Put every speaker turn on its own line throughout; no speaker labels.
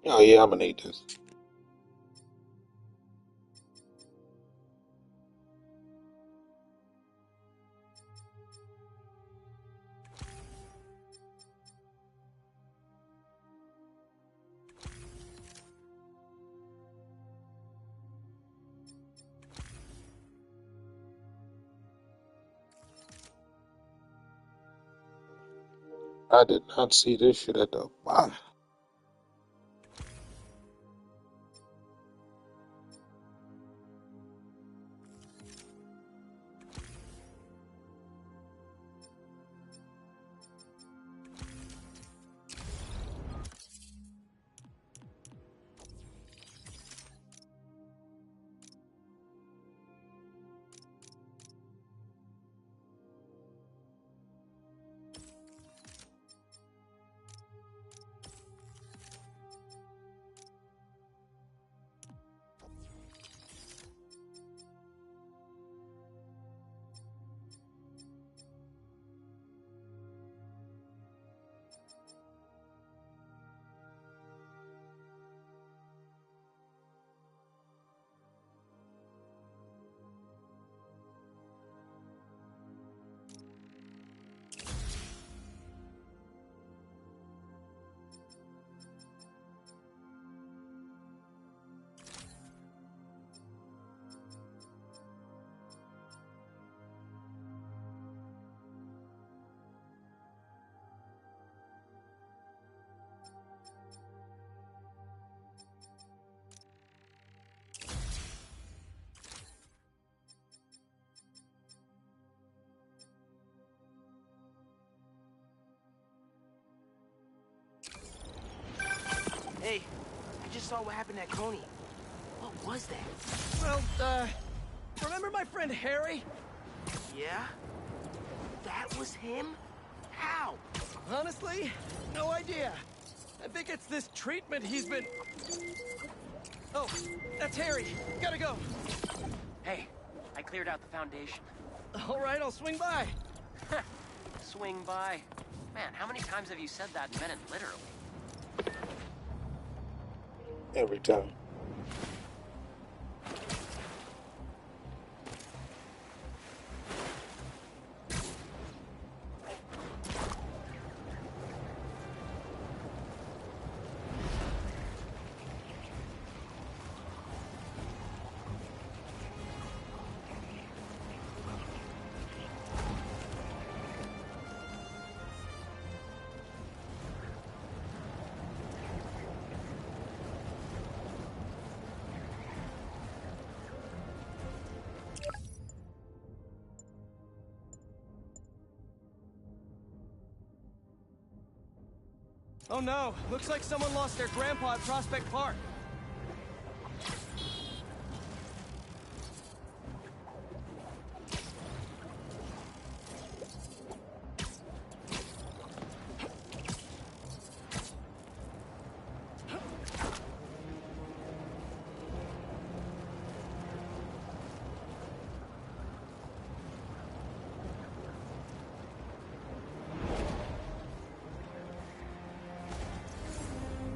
Oh yeah, I'm gonna need this. I did not see this shit at the bottom.
Hey, I just saw what happened at Coney. What was that?
Well, remember my friend Harry?
Yeah? That was him? How?
Honestly, no idea. I think it's this treatment he's been... Oh, that's Harry. Gotta go.
Hey, I cleared out the Foundation.
All right, I'll swing by.
Swing by. Man, how many times have you said that and meant it literally?
Every time.
Oh no, looks like someone lost their grandpa at Prospect Park.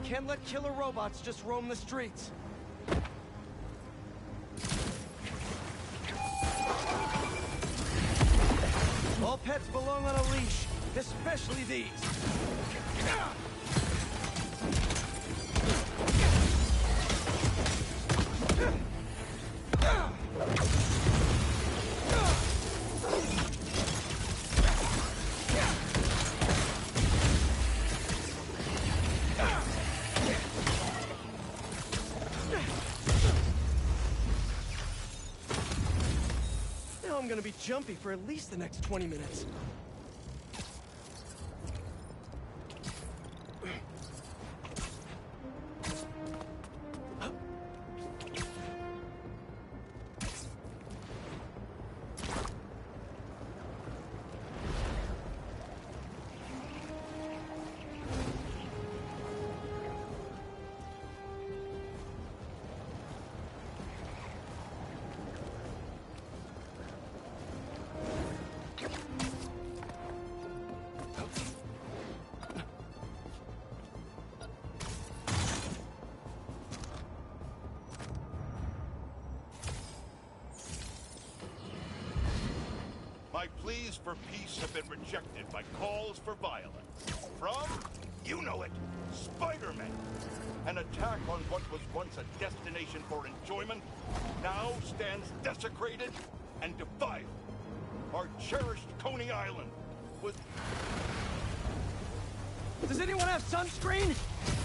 Can't let killer robots just roam the streets. All pets belong on a leash, especially these. Now I'm gonna be jumpy for at least the next 20 minutes.
pleas for peace have been rejected by calls for violence. From, you know it, Spider-Man. An attack on what was once a destination for enjoyment now stands desecrated and defiled. Our cherished Coney Island was...
Does anyone have sunscreen?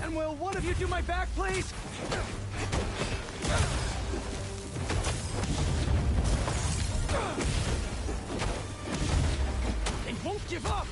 And will one of you do my back, please? They won't give up!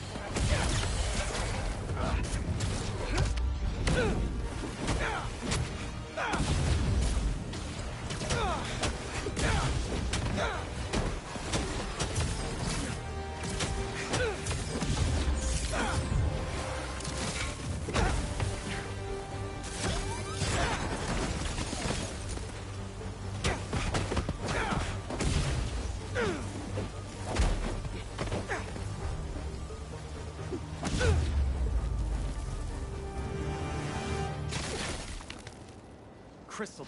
Crystal.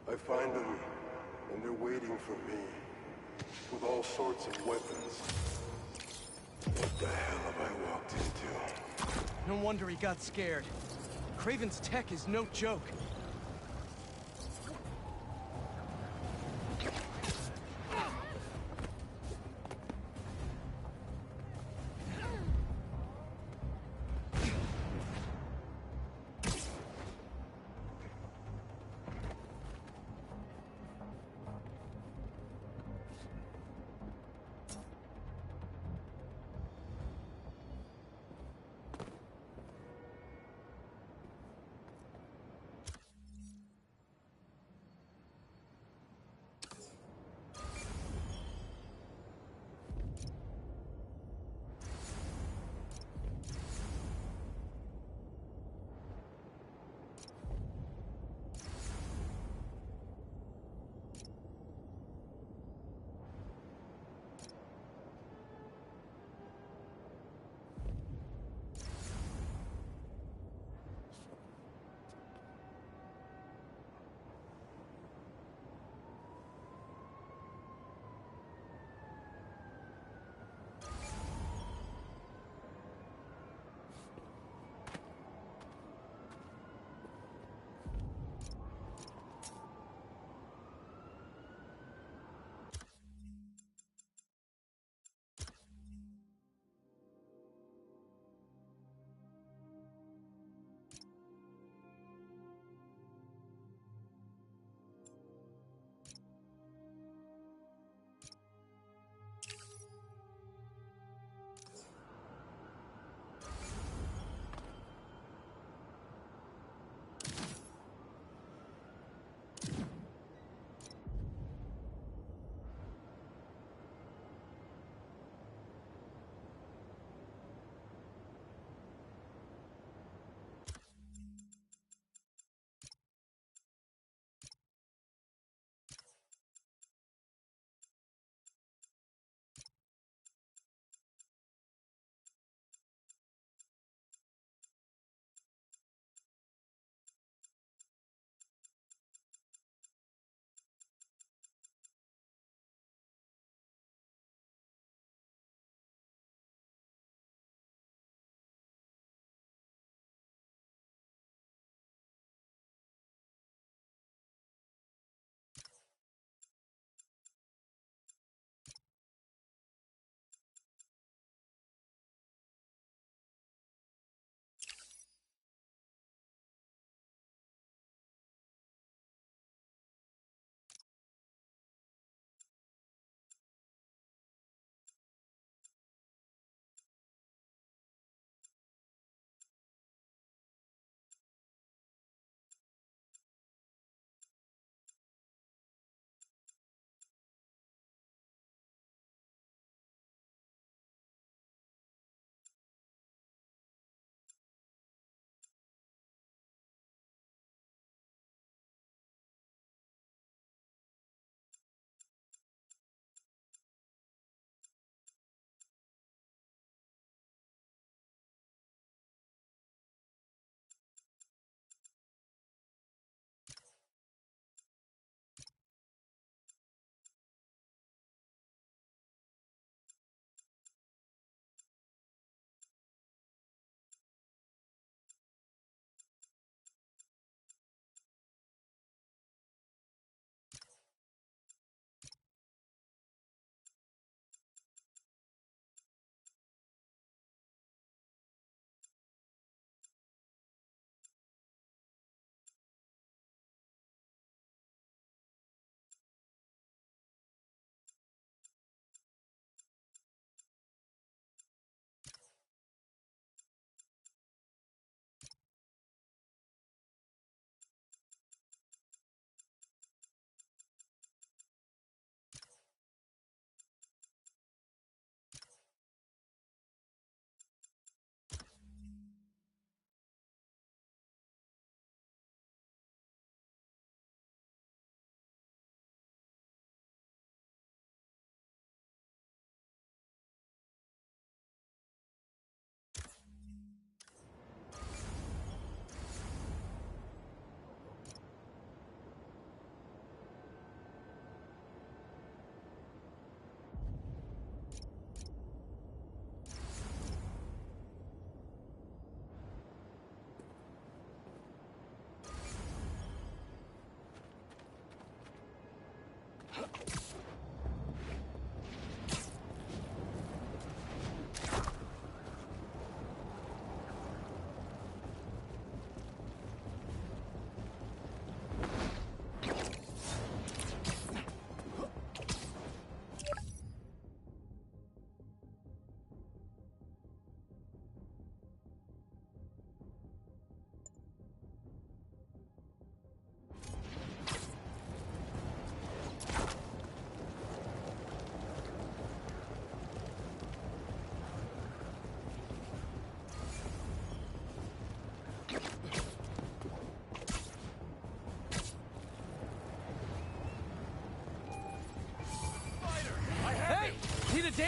I find them, and they're waiting for me, with all sorts of weapons. What the hell have I walked into?
No wonder he got scared. Kraven's tech is no joke.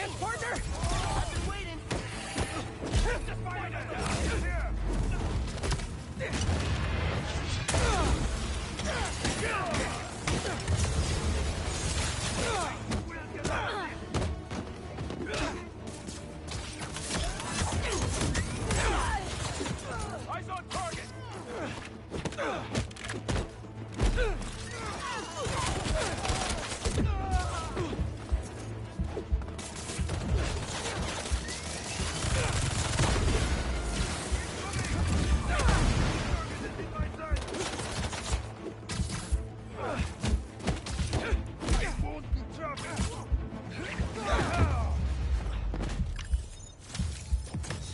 chance, partner!
I've been waiting.
Eyes on target!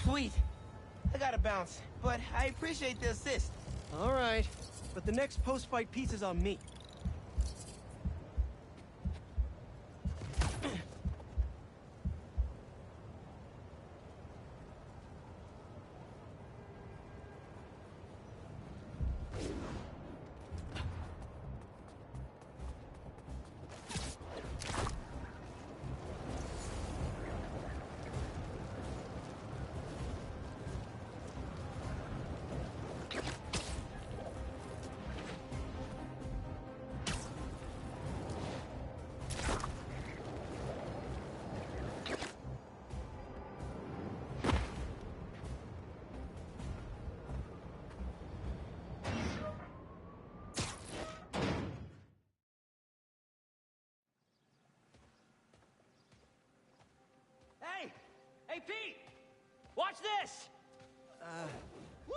Sweet. I gotta bounce, but I appreciate the assist.
All right, but the next post-fight piece is on me.
Hey! Hey, Pete! Watch this! Woo!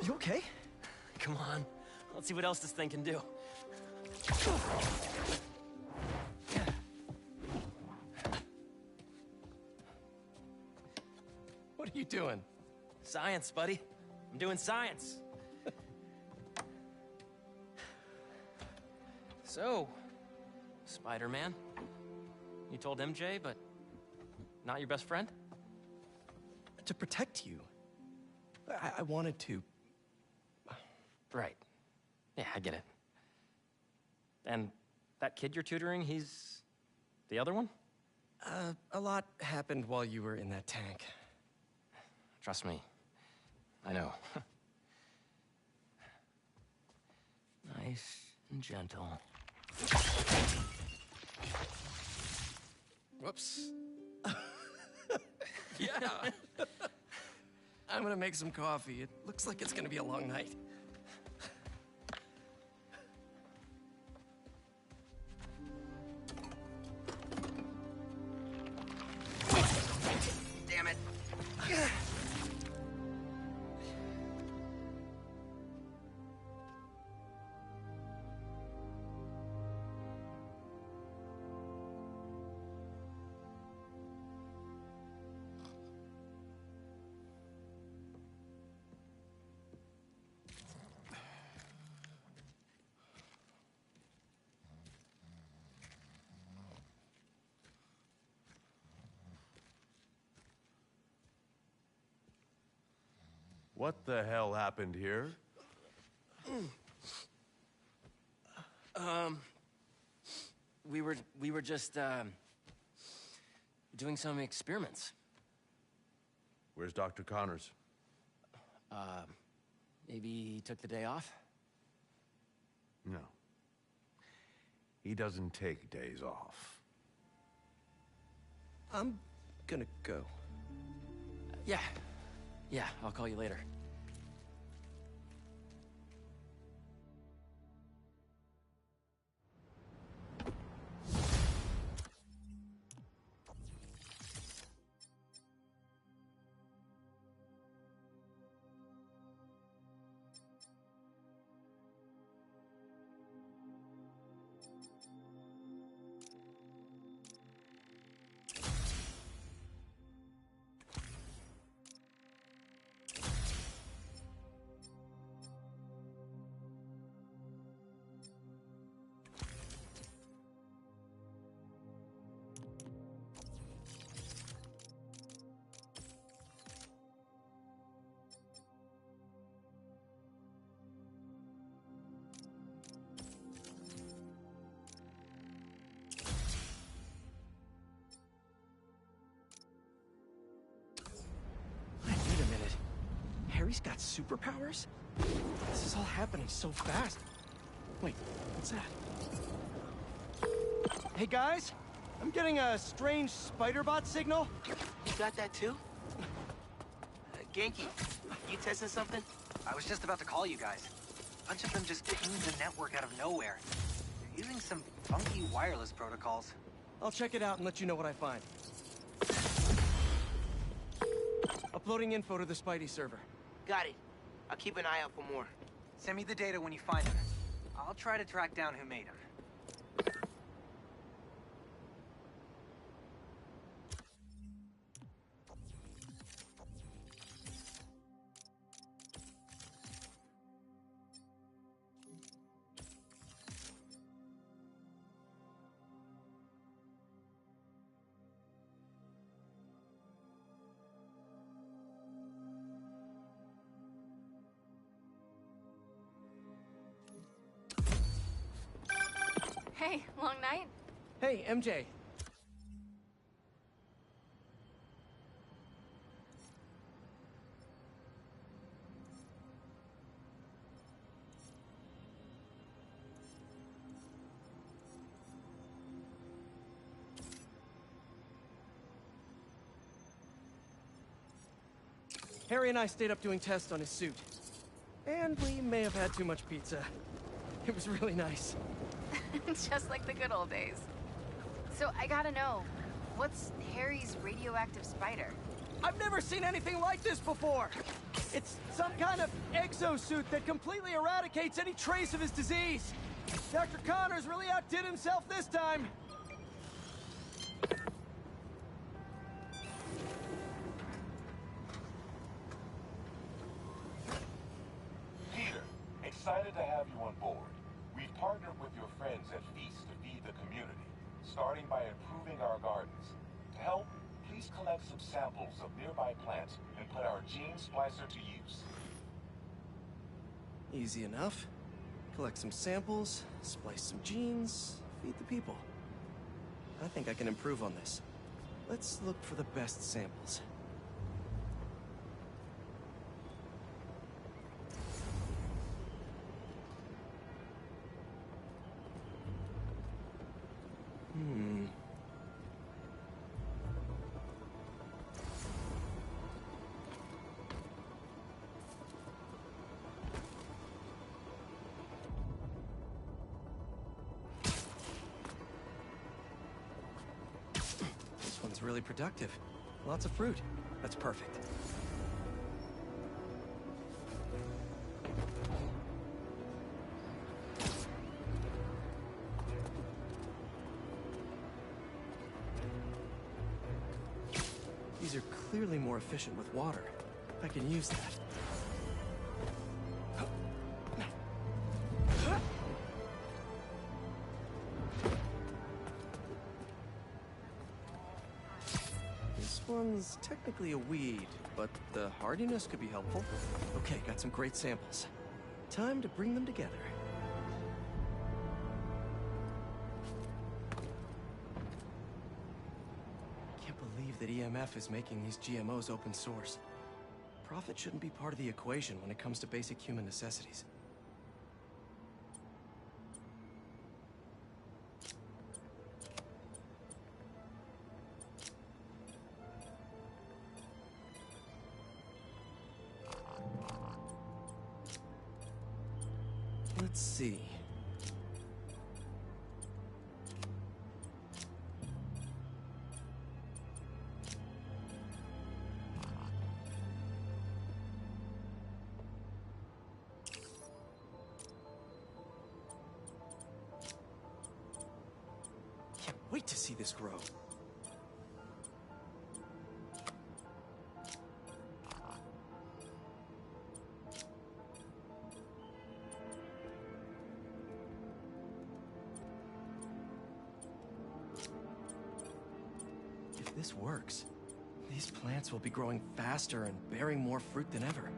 You okay?
Come on. Let's see what else this thing can do.
What are you doing?
Science, buddy. I'm doing science. So, Spider-Man, you told MJ, but not your best friend?
To protect you. I wanted to.
Right. Yeah, I get it. And that kid you're tutoring, he's the other one?
A lot happened while you were in that tank.
Trust me. I know. Nice and gentle.
Whoops. Yeah. I'm gonna make some coffee. It looks like it's gonna be a long night.
Damn it.
What the hell happened here?
We were just doing some experiments.
Where's Dr. Connors?
Maybe he took the day off?
No. He doesn't take days off.
I'm gonna go.
Yeah. Yeah, I'll call you later.
Harry's got superpowers? This is all happening so fast. Wait, what's that? Hey guys, I'm getting a strange spider-bot signal.
You got that too? Genki, you testing something?
I was just about to call you guys. A bunch of them just pinged the network out of nowhere. They're using some funky wireless protocols.
I'll check it out and let you know what I find. Uploading info to the Spidey server.
Got it. I'll keep an eye out for more.
Send me the data when you find them. I'll try to track down who made them.
Hey, long night?
Hey, MJ. Harry and I stayed up doing tests on his suit. And we may have had too much pizza. It was really nice.
Just like the good old days. So I gotta know, what's Harry's radioactive spider?
I've never seen anything like this before! It's some kind of exosuit that completely eradicates any trace of his disease! Dr. Connors really outdid himself this time!
Peter, excited to have you on board. We've partnered with your friends at Feast to feed the community, starting by improving our gardens. To help, please collect some samples of nearby plants and put our gene splicer to use.
Easy enough. Collect some samples, splice some genes, feed the people. I think I can improve on this. Let's look for the best samples. This one's really productive. Lots of fruit. That's perfect. These are clearly more efficient with water. I can use that. This one's technically a weed, but the hardiness could be helpful. Okay, got some great samples. Time to bring them together. Can't believe that EMF is making these GMOs open source. Profit shouldn't be part of the equation when it comes to basic human necessities. Let's see. Can't wait to see this grow. If this works, these plants will be growing faster and bearing more fruit than ever.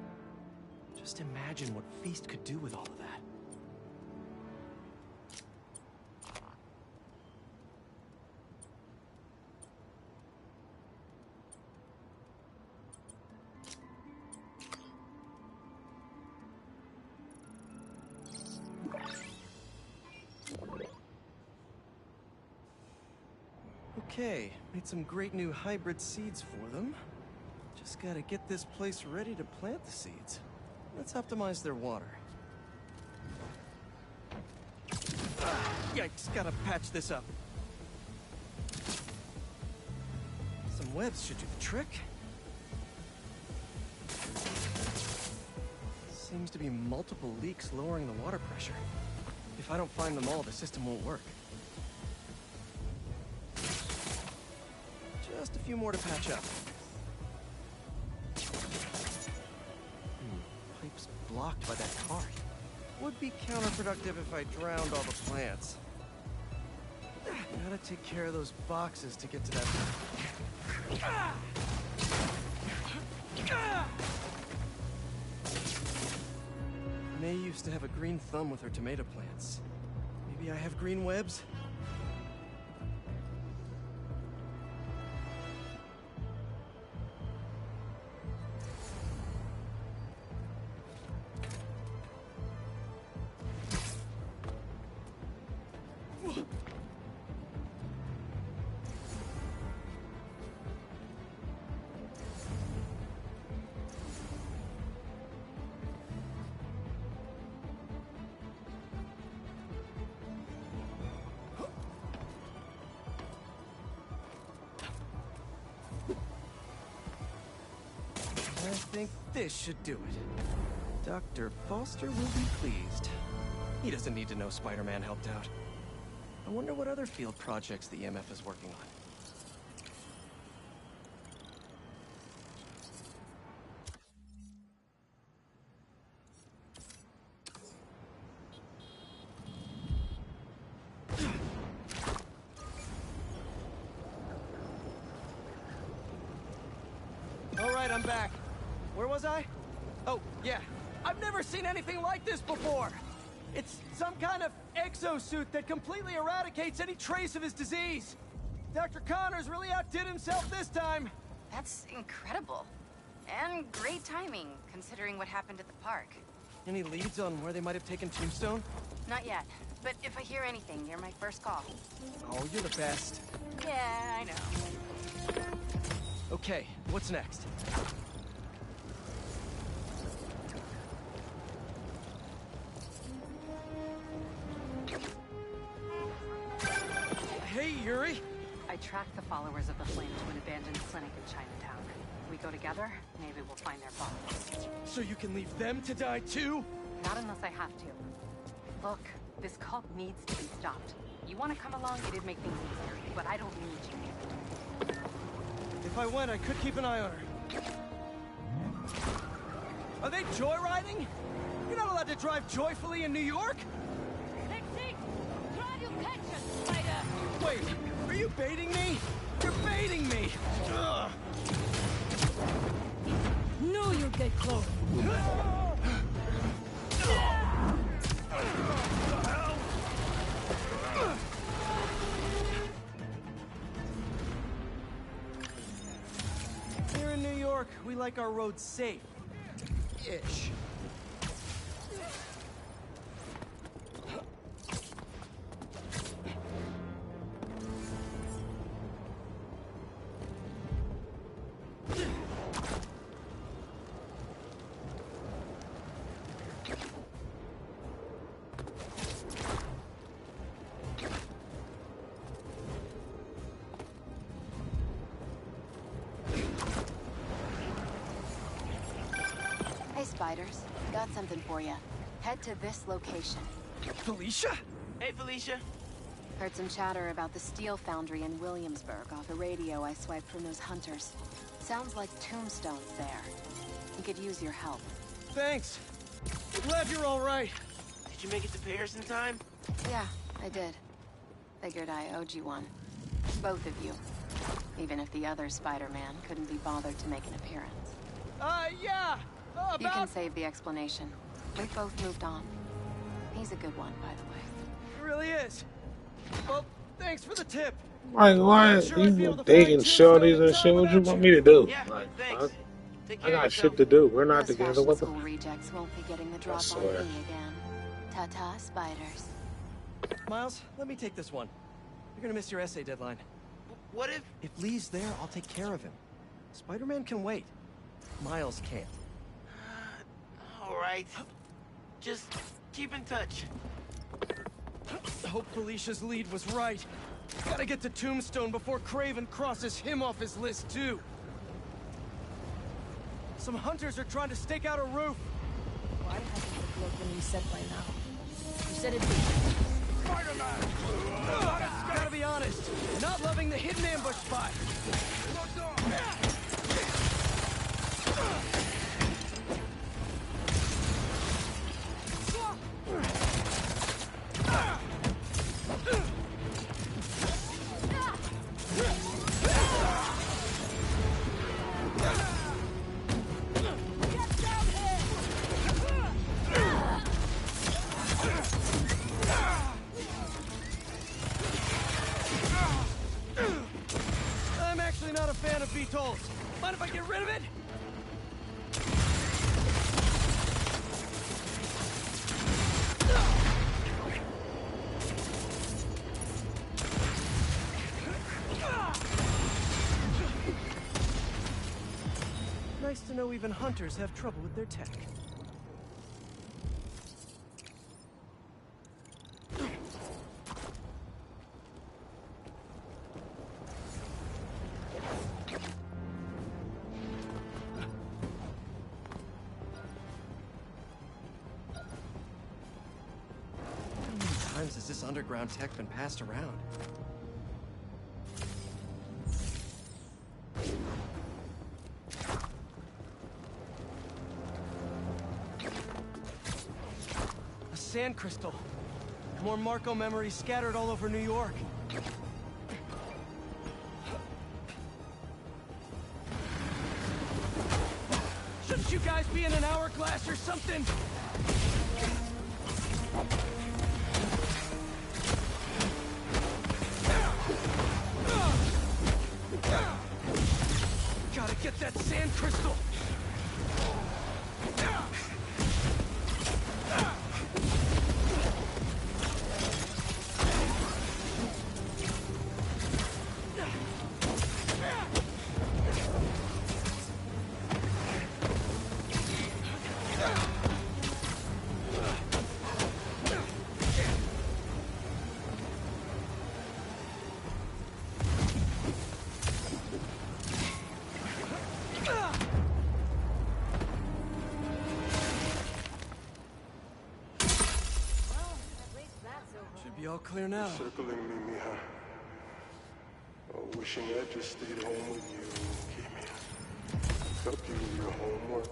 Just imagine what Feast could do with all of that. Okay, made some great new hybrid seeds for them. Just gotta get this place ready to plant the seeds. Let's optimize their water. Yikes, gotta patch this up. Some webs should do the trick. Seems to be multiple leaks lowering the water pressure. If I don't find them all, the system won't work. Just a few more to patch up. Pipe's blocked by that cart. Would be counterproductive if I drowned all the plants. Gotta take care of those boxes to get to that. May used to have a green thumb with her tomato plants. Maybe I have green webs? I think this should do it. Dr. Foster will be pleased. He doesn't need to know Spider-Man helped out. I wonder what other field projects the EMF is working on. All right, I'm back. Where was I? Oh, yeah. I've never seen anything like this before. It's some kind of exosuit that completely eradicates any trace of his disease. Dr. Connors really outdid himself this time.
That's incredible. And great timing, considering what happened at the park.
Any leads on where they might have taken Tombstone?
Not yet, but if I hear anything, you're my first call.
Oh, you're the best.
Yeah, I know.
Okay, what's next? Hey, Yuri!
I tracked the followers of the Flame to an abandoned clinic in Chinatown. We go together, maybe we'll find their bodies.
So you can leave them to die too?
Not unless I have to. Look, this cult needs to be stopped. You want to come along, it'd make things easier, but I don't need you.
If I went, I could keep an eye on her. Are they joyriding? You're not allowed to drive joyfully in New York? Wait, are you baiting me? You're baiting me! Ugh.
No, you'll get close.
Here in New York, we like our roads safe. Ish.
Spiders, got something for you. Head to this location.
Felicia?
Hey, Felicia.
Heard some chatter about the steel foundry in Williamsburg off the radio I swiped from those hunters. Sounds like Tombstone's there. We could use your help.
Thanks. Glad you're all right.
Did you make it to Paris in time?
Yeah, I did. Figured I owed you one. Both of you. Even if the other Spider-Man couldn't be bothered to make an appearance.
Yeah!
You can save the explanation. We've both moved on. He's a good one, by the way.
It really is. Well, thanks for the tip.
Like, why you dating shorties and shit? What you want me to do?
Yeah,
Like,
thanks.
I got shit to do. We're not
Those
together.
fashion
What the?
school rejects won't be getting the drop on
swear.
me again. Ta-ta, spiders.
Miles, let me take this one. You're gonna miss your essay deadline.
What if...
If Lee's there, I'll take care of him. Spider-Man can wait. Miles can't.
All right. Just keep in touch.
Hope Felicia's lead was right. Gotta get to Tombstone before Kraven crosses him off his list, too. Some hunters are trying to stake out a roof.
Why hasn't the bloke been reset by now? You said it.
Spider-Man! Gotta be honest, not loving the hidden ambush spot. I'm actually not a fan of VTOLs. Mind if I get rid of it? Nice to know even hunters have trouble with their tech. How many times has this underground tech been passed around? A sand crystal. More Marco memories scattered all over New York. Shouldn't you guys be in an hourglass or something? Gotta get that sand crystal! Should be all clear now.
Circling me, Mija. Oh, wishing I just stayed home with you, Kimmy. Help you with your homework.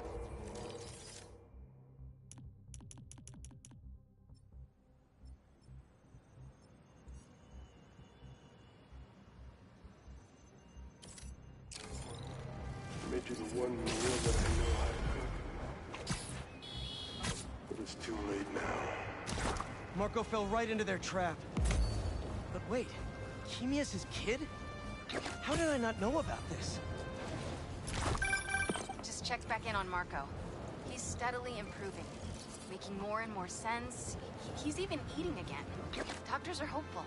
Made you the one meal that I know I cook. But it's too late now.
Marco fell right into their trap. But wait, Kimia's his kid? How did I not know about this?
Just checked back in on Marco. He's steadily improving, making more and more sense. He's even eating again. Doctors are hopeful.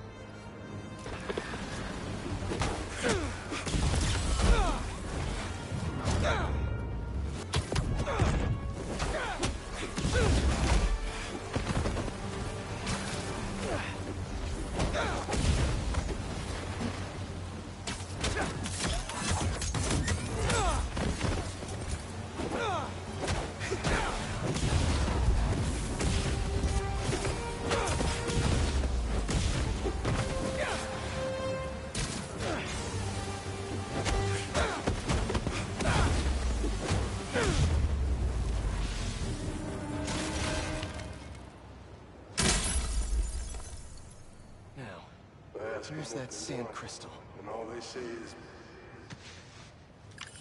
Where's that sand crystal?
And all they say is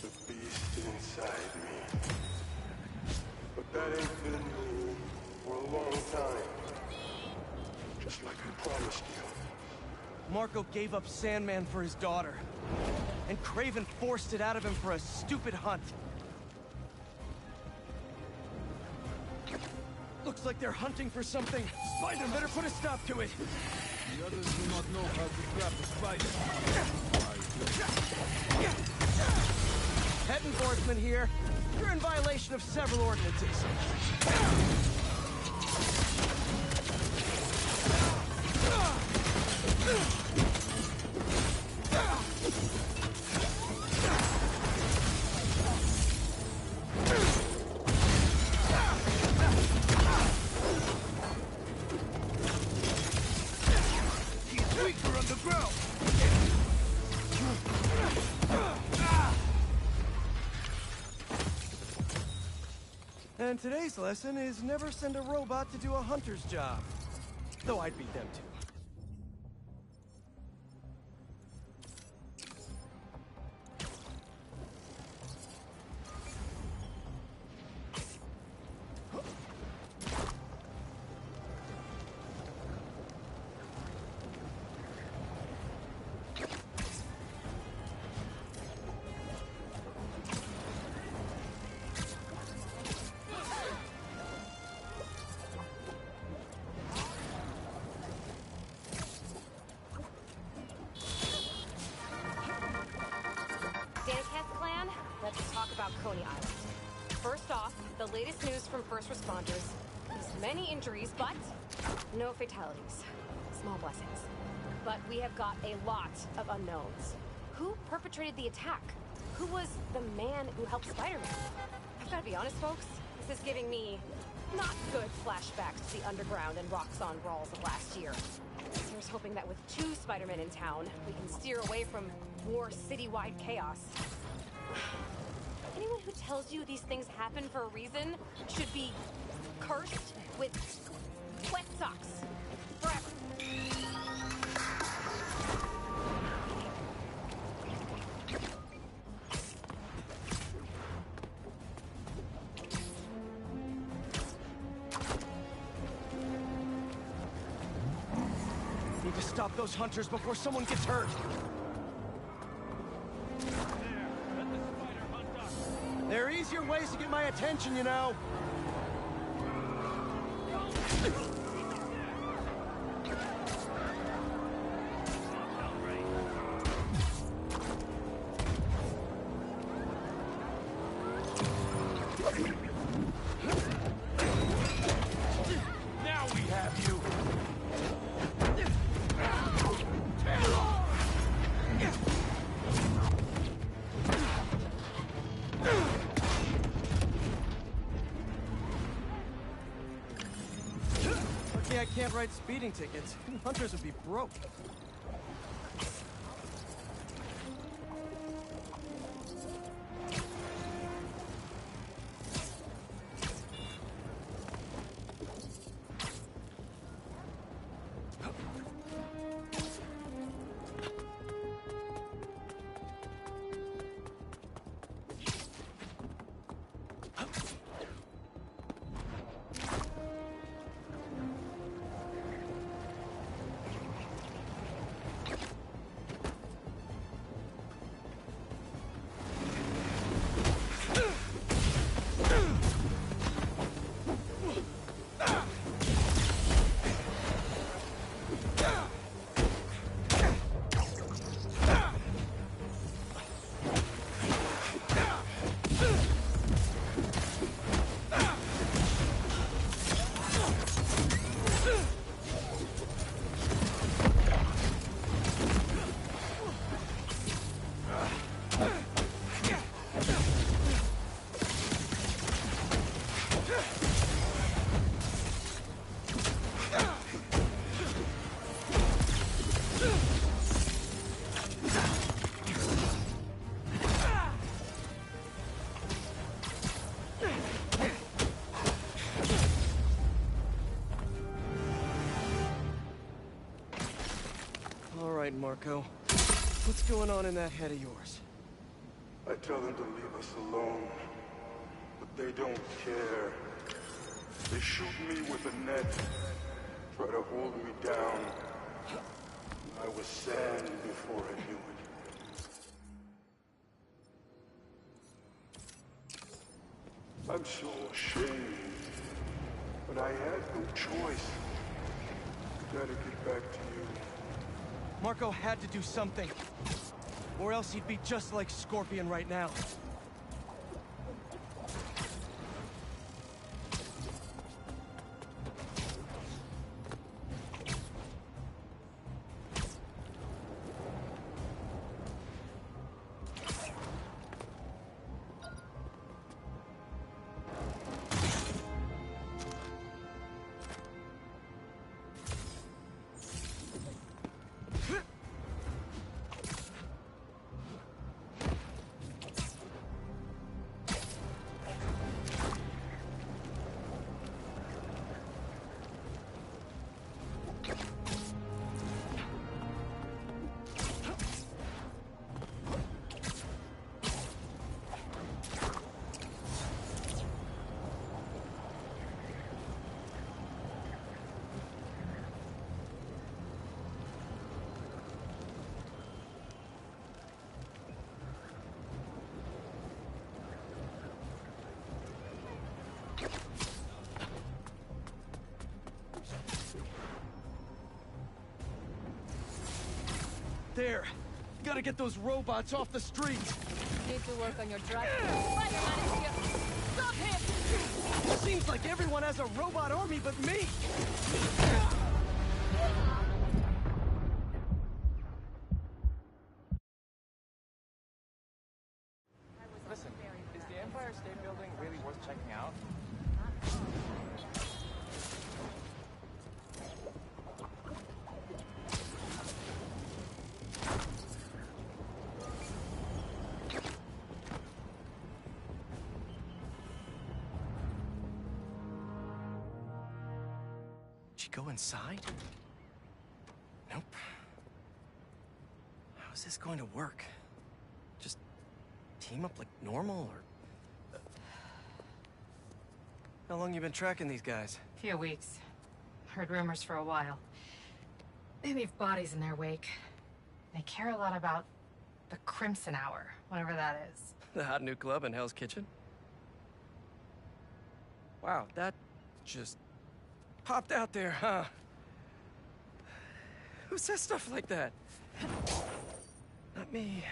the beast inside me. But that ain't been me for a long time. Just like I promised you.
Marco gave up Sandman for his daughter. And Kraven forced it out of him for a stupid hunt. Looks like they're hunting for something. Spider better put a stop to it.
The others do not know how to trap a spider.
Pet enforcement here. You're in violation of several ordinances.
He's weaker underground.
And today's lesson is never send a robot to do a hunter's job. Though I'd beat them too.
Let's talk about Coney Island. First off, the latest news from first responders is many injuries, but no fatalities. Small blessings. But we have got a lot of unknowns. Who perpetrated the attack? Who was the man who helped Spider-Man? I've got to be honest, folks. This is giving me not good flashbacks to the underground and Roxxon brawls of last year. Here's hoping that with 2 Spider-Men in town, we can steer away from more citywide chaos. Anyone who tells you these things happen for a reason should be cursed with wet socks forever.
Need to stop those hunters before someone gets hurt. There are easier ways to get my attention, you know.
Now we have you.
Lucky I can't write speeding tickets. Hunters would be broke. All right, Marco. What's going on in that head of yours?
I tell them to leave us alone, but they don't care. They shoot me with a net, try to hold me down. I was sand before I knew it. I'm so ashamed, but I had no choice. Gotta get back to you.
Marco had to do something. Or else he'd be just like Scorpion right now. There. Gotta get those robots off the street.
Need to work on your drive. Spider-Man is here. Stop him!
Seems like everyone has a robot army but me.
Listen, is the Empire State Building really worth checking out?
Did you go inside? Nope. How is this going to work? Just team up like normal, or... How long you been tracking these guys?
Few weeks. Heard rumors for a while. They leave bodies in their wake. They care a lot about the Crimson Hour, whatever that is.
The hot new club in Hell's Kitchen? Wow, that just popped out there, huh? Who says stuff like that? Not me.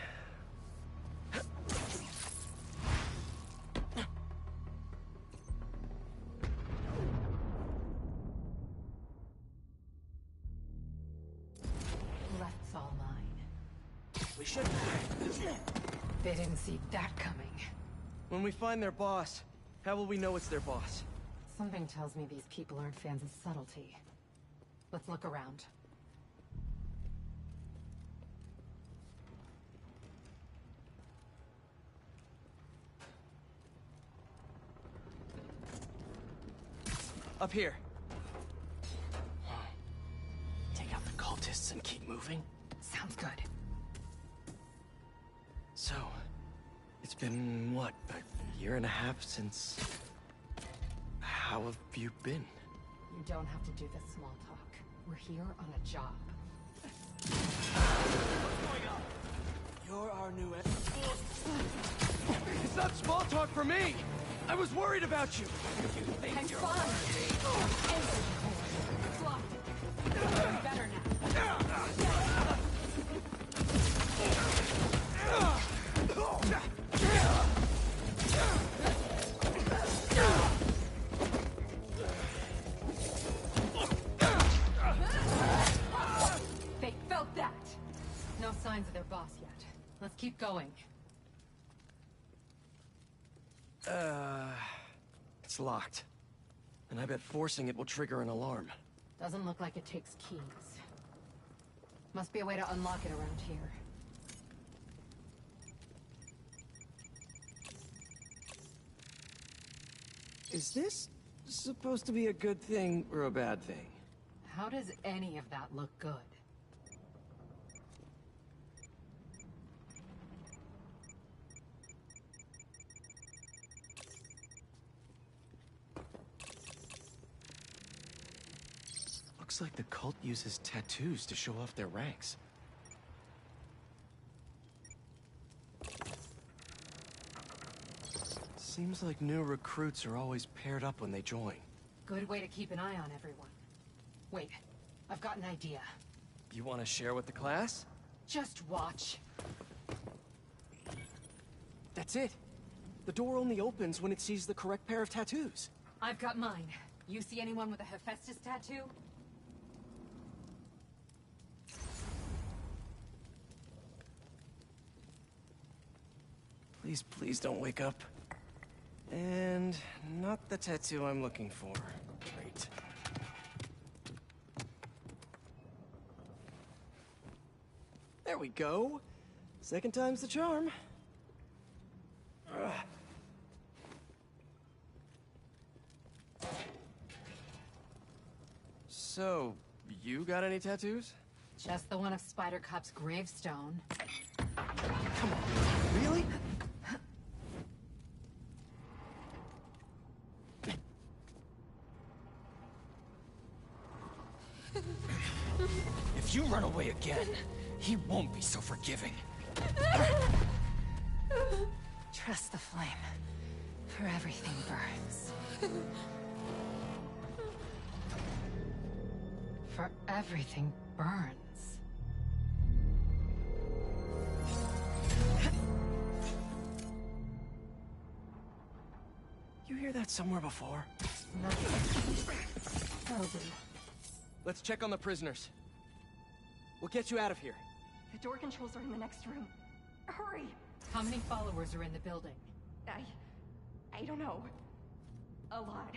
Left's all mine.
We should...
They didn't see that coming.
When we find their boss, how will we know it's their boss?
Something tells me these people aren't fans of subtlety. Let's look around.
Up here. Take out the cultists and keep moving?
Sounds good.
So, it's been, what, a year and a half since... How have you been?
You don't have to do this small talk. We're here on a job.
What's going on? You're our new... It's not small talk for me! I was worried about you!
I'm fine! It's locked. Doing better now. They felt that! No signs of their boss yet. Let's keep going.
It's locked. And I bet forcing it will trigger an alarm.
Doesn't look like it takes keys. Must be a way to unlock it around here.
Is this supposed to be a good thing or a bad thing?
How does any of that look good?
Looks like the cult uses tattoos to show off their ranks. Seems like new recruits are always paired up when they join.
Good way to keep an eye on everyone. Wait, I've got an idea.
You want to share with the class?
Just watch.
That's it. The door only opens when it sees the correct pair of tattoos.
I've got mine. You see anyone with a Hephaestus tattoo?
Please, please don't wake up. And not the tattoo I'm looking for. Great. There we go. Second time's the charm. Ugh. So, you got any tattoos?
Just the one of Spider Cop's gravestone.
Come on, really?
If you run away again, he won't be so forgiving.
Trust the flame, for everything burns. For everything burns.
You hear that somewhere before?
That'll do.
Let's check on the prisoners. We'll get you out of here.
The door controls are in the next room. Hurry!
How many followers are in the building?
I don't know. A lot.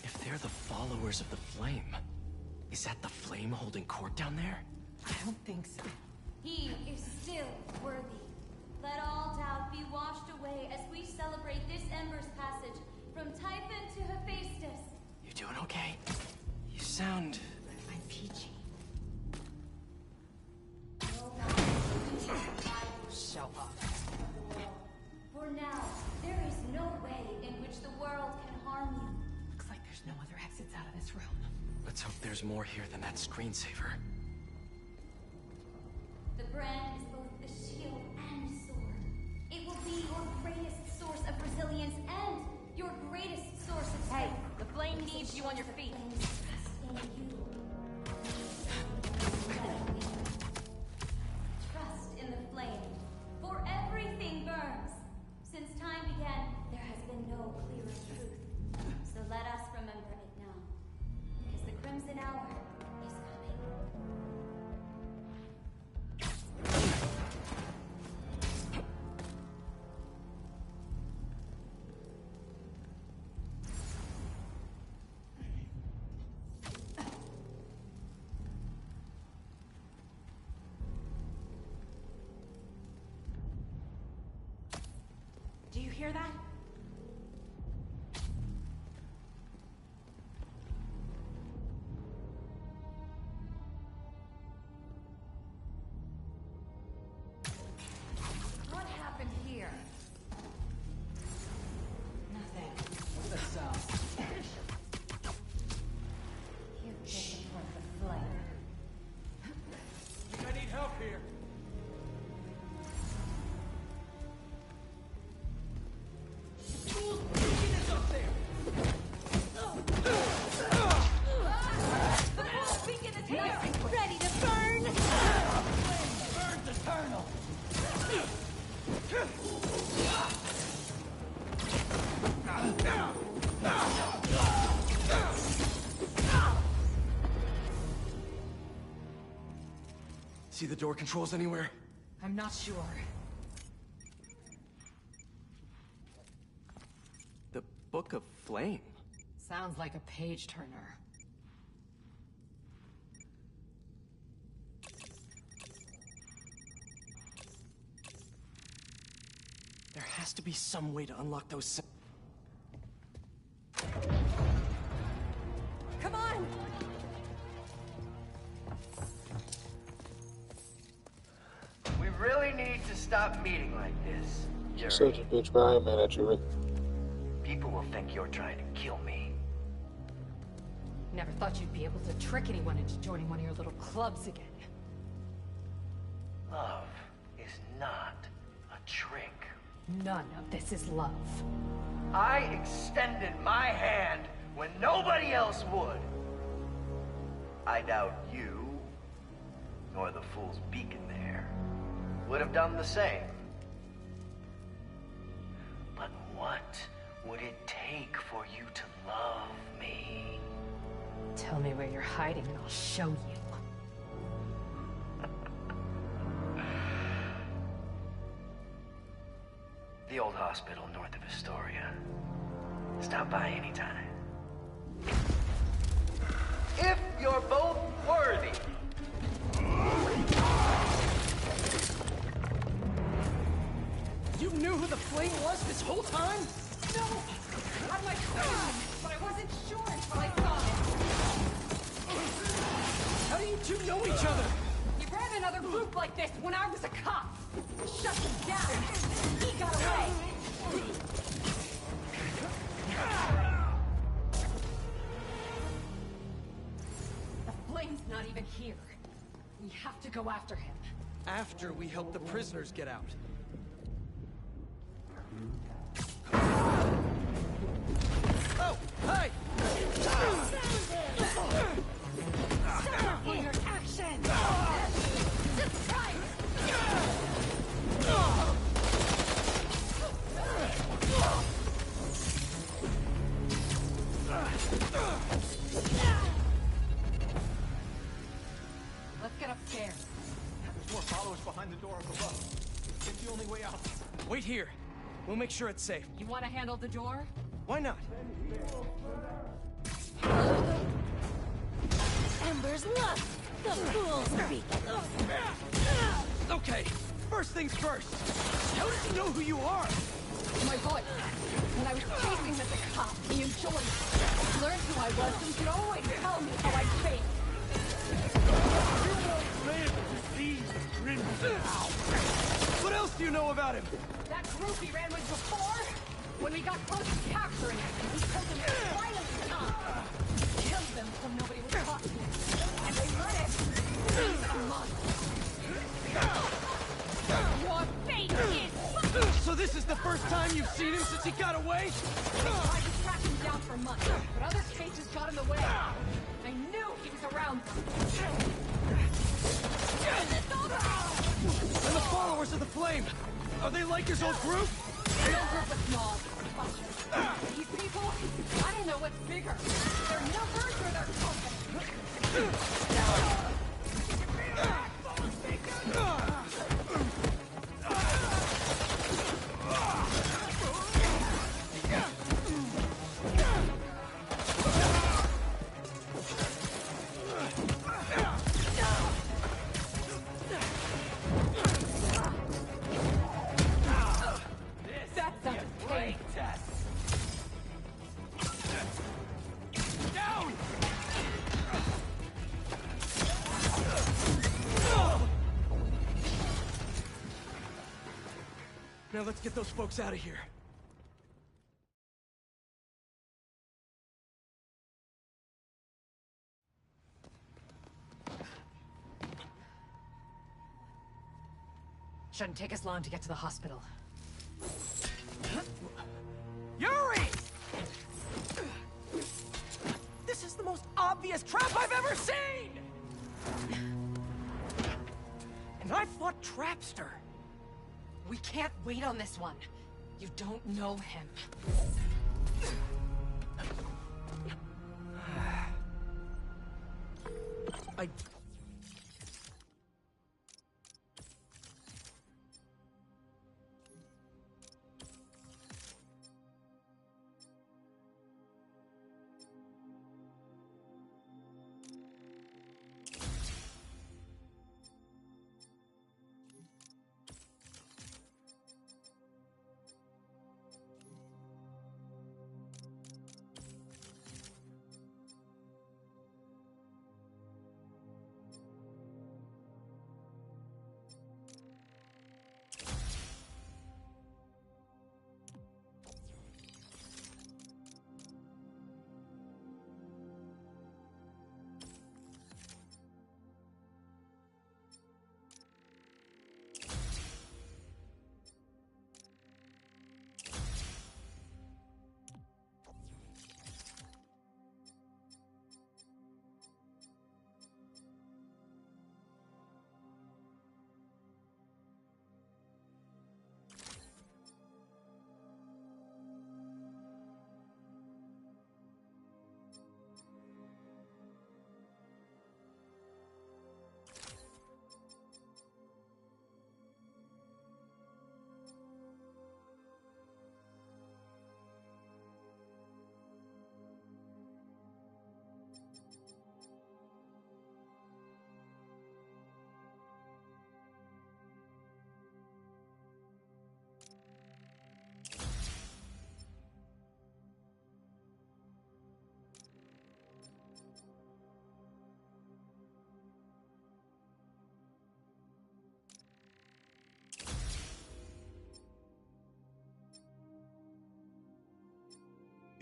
If they're the followers of the flame, is that the flame holding court down there?
I don't think so.
He is still worthy. Let all doubt be washed away as we celebrate this Ember's passage from Typhon to Hephaestus.
You doing okay? You sound...
I'm peachy. Show up.
For now, there is no way in which the world can harm you.
Looks like there's no other exits out of this room.
Let's hope there's more here than that screensaver.
The brand is both a shield and sword. It will be your greatest source of resilience and your greatest source of strength.
Hey, the flame needs you on your feet.
Trust in the flame, for everything burns. Since time began, there has been no clearer truth. So let us remember it now, because the Crimson Hour is coming.
Do you hear that?
What happened here?
Nothing.
You disappoint the flame.
I need help here.
Ready to burn!
Burns eternal! See the door controls anywhere?
I'm not sure.
The Book of Flame.
Sounds like a page turner.
There has to be some way to unlock those.
Come on!
We really need to stop meeting like this.
You're such a bitch, but I ain't mad at you, Rick.
People will think you're trying to kill me.
Never thought you'd be able to trick anyone into joining one of your little clubs again.
Love is not a trick.
None of this is love.
I extended my hand when nobody else would. I doubt you nor the fool's beacon there would have done the same. But what would it take for you to love me?
Tell me where you're hiding and I'll show you.
The old hospital north of Astoria. Stop by anytime. If you're both worthy.
You knew who the Flame was this whole time?
No! On my phone! But I wasn't sure until I saw it.
How do you two know each other?
He ran another group like this when I was a cop. Shut him down. He got away. The Flame's not even here. We have to go after him.
After we help the prisoners get out. Oh, hey!
For your actions! Let's get upstairs.
There's more followers behind the door up above. It's the only way out. Wait here. We'll make sure it's safe.
You want to handle the door?
Why not?
Ember's luck! The fools speak!
Okay, first things first. How does he know who you are?
My voice. When I was chasing him as a cop, he enjoyed it. Learned who I was, so he could always tell me how I changed.
You won't live to see the Crimson Owl. What else do you know about him?
That group he ran with before? When we got close to capturing him, we told them to violently come. Killed them so nobody would talk to him. And they let it. He's a monster. Your fate is...
So this is the first time you've seen him since he got away?
They tried to track him down for months, but other cases got in the way. I knew he was around them.
And the followers of the Flame, are they like his old group?
The old group was small. These people, I don't know what's bigger. Their numbers or their company.
Now let's get those folks out of here.
Shouldn't take us long to get to the hospital.
Yuri! This is the most obvious trap I've ever seen! And I fought Trapster.
We can't wait on this one. You don't know him.
I...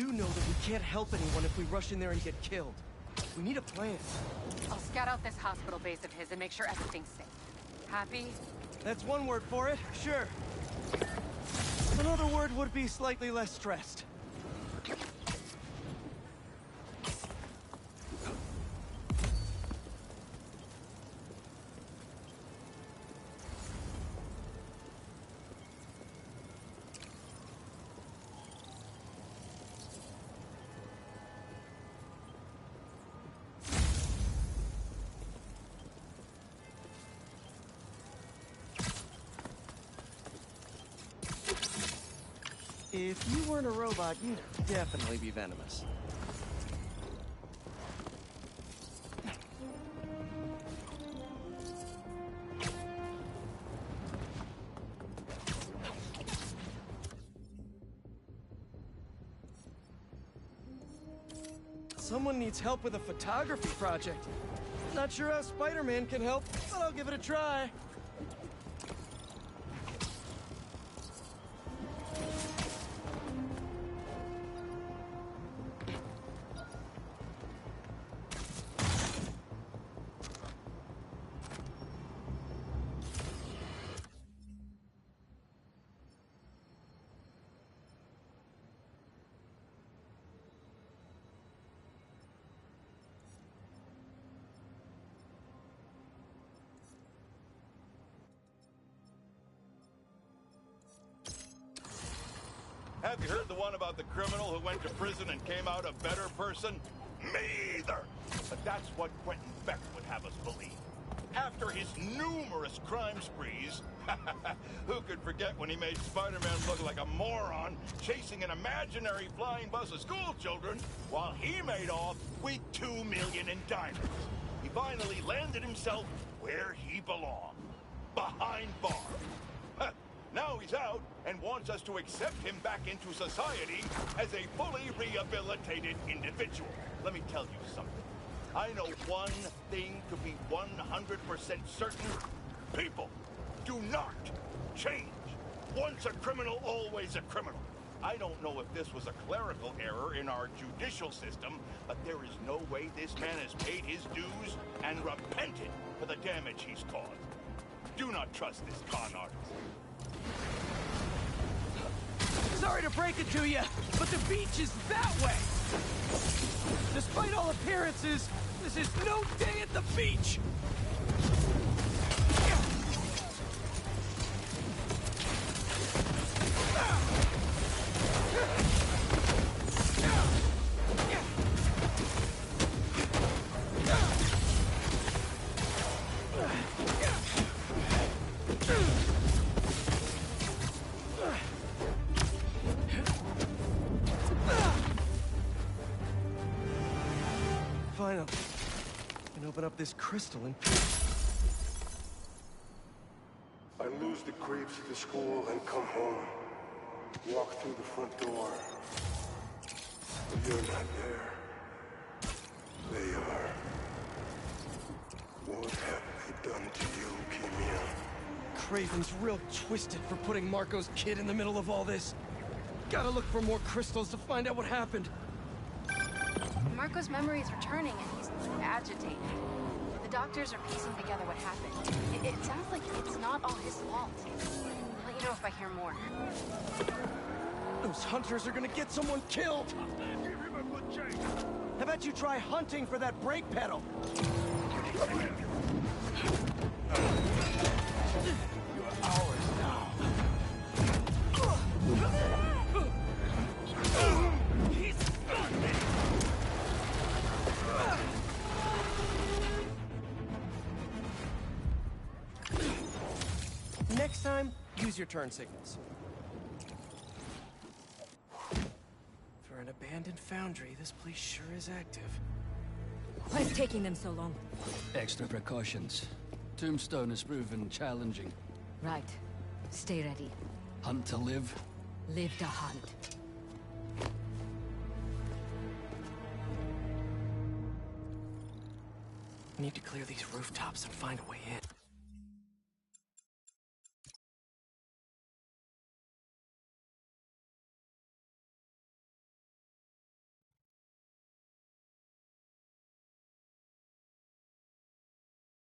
do know that we can't help anyone if we rush in there and get killed. We need a plan.
I'll scout out this hospital base of his and make sure everything's safe. Happy?
That's one word for it, sure. Another word would be slightly less stressed. If you weren't a robot, you'd definitely be venomous. Someone needs help with a photography project. Not sure how Spider-Man can help, but I'll give it a try.
Have you heard the one about the criminal who went to prison and came out a better person? Me either! But that's what Quentin Beck would have us believe. After his numerous crime sprees, who could forget when he made Spider-Man look like a moron chasing an imaginary flying bus of school children while he made off with $2 million in diamonds? He finally landed himself where he belonged, behind bars. Now he's out and wants us to accept him back into society as a fully rehabilitated individual. Let me tell you something. I know one thing to be 100% certain. People do not change. Once a criminal, always a criminal. I don't know if this was a clerical error in our judicial system, but there is no way this man has paid his dues and repented for the damage he's caused. Do not trust this con artist.
Sorry to break it to you, but the beach is that way! Despite all appearances, this is no day at the beach! Finally, I can open up this crystal and...
I lose the creeps at the school and come home. Walk through the front door. But you're not there. They are. What have they done to you, Keemia?
Craven's real twisted for putting Marco's kid in the middle of all this. Gotta look for more crystals to find out what happened.
Marco's memory is returning and he's agitated. The doctors are piecing together what happened. It sounds like it's not all his fault. I'll let you know if I hear more.
Those hunters are gonna get someone killed!
Give him a good chase!
How about you try hunting for that brake pedal?
You're ours now.
Next time, use your turn signals. For an abandoned foundry, this place sure is active.
What's taking them so long?
Extra precautions. Tombstone has proven challenging.
Right. Stay ready.
Hunt to live.
Live to hunt.
We need to clear these rooftops and find a way in.